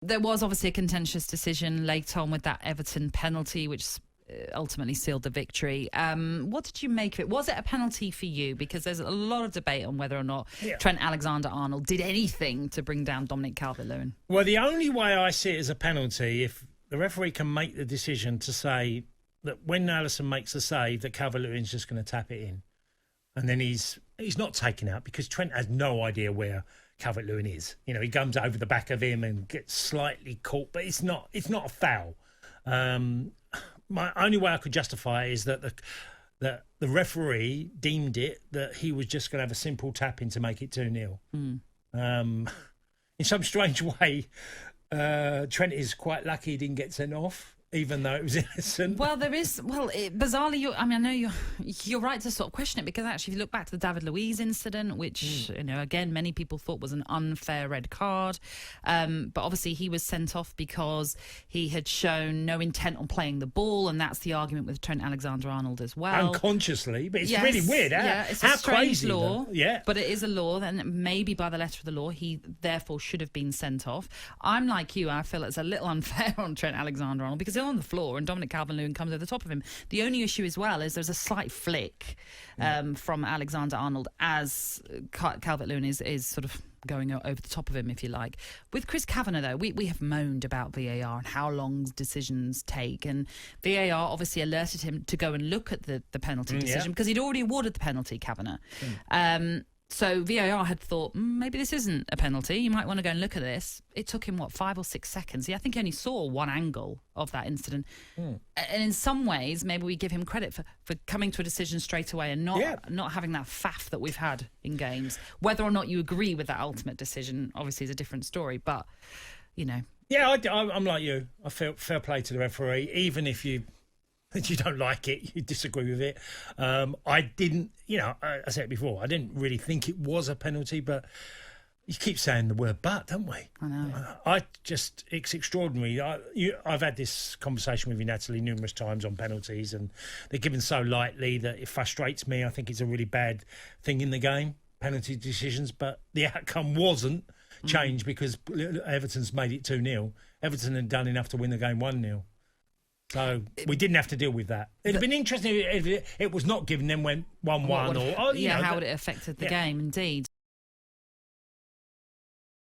There was obviously a contentious decision late on with that Everton penalty, which ultimately sealed the victory. What did you make of it? Was it a penalty for you? Because there's a lot of debate on whether or not Trent Alexander-Arnold did anything to bring down Dominic Calvert-Lewin. Well, the only way I see it as a penalty, if the referee can make the decision to say that when Alisson makes the save, that Calvert-Lewin's just going to tap it in. And then he's not taken out because Trent has no idea where Calvert-Lewin is. You know, he comes over the back of him and gets slightly caught, but it's not a foul. My only way I could justify it is that the referee deemed it that he was just going to have a simple tap in to make it 2-0. In some strange way, Trent is quite lucky he didn't get sent off, even though it was innocent. Well, bizarrely, I know you're right to sort of question it, because actually if you look back to the David Luiz incident, which, again, many people thought was an unfair red card, but obviously he was sent off because he had shown no intent on playing the ball, and that's the argument with Trent Alexander-Arnold as well. Unconsciously, but it's really weird. It's a strange crazy law, but it is a law, then maybe by the letter of the law, he therefore should have been sent off. I'm like you, I feel it's a little unfair on Trent Alexander-Arnold, because on the floor and Dominic Calvert-Lewin comes over the top of him. The only issue as well is there's a slight flick from Alexander-Arnold as Calvert-Lewin is sort of going over the top of him, if you like. With Chris Kavanagh, though, we have moaned about VAR and how long decisions take, and VAR obviously alerted him to go and look at the penalty decision because he'd already awarded the penalty, Kavanagh. So VAR had thought, maybe this isn't a penalty. You might want to go and look at this. It took him, 5 or 6 seconds? I think he only saw one angle of that incident. And in some ways, maybe we give him credit for coming to a decision straight away and not having that faff that we've had in games. Whether or not you agree with that ultimate decision, obviously, is a different story. But, Yeah, I'm like you. I feel fair play to the referee, even if you don't like it, you disagree with it. I didn't, I said it before, I didn't really think it was a penalty, but you keep saying the word "but," don't we? I know. It's extraordinary. I've had this conversation with you, Natalie, numerous times on penalties, and they're given so lightly that it frustrates me. I think it's a really bad thing in the game, penalty decisions, but the outcome wasn't changed because Everton's made it 2-0. Everton had done enough to win the game 1-0. So we didn't have to deal with that. It'd have been interesting if it was not given, then went 1-1. How would it have affected the game, indeed.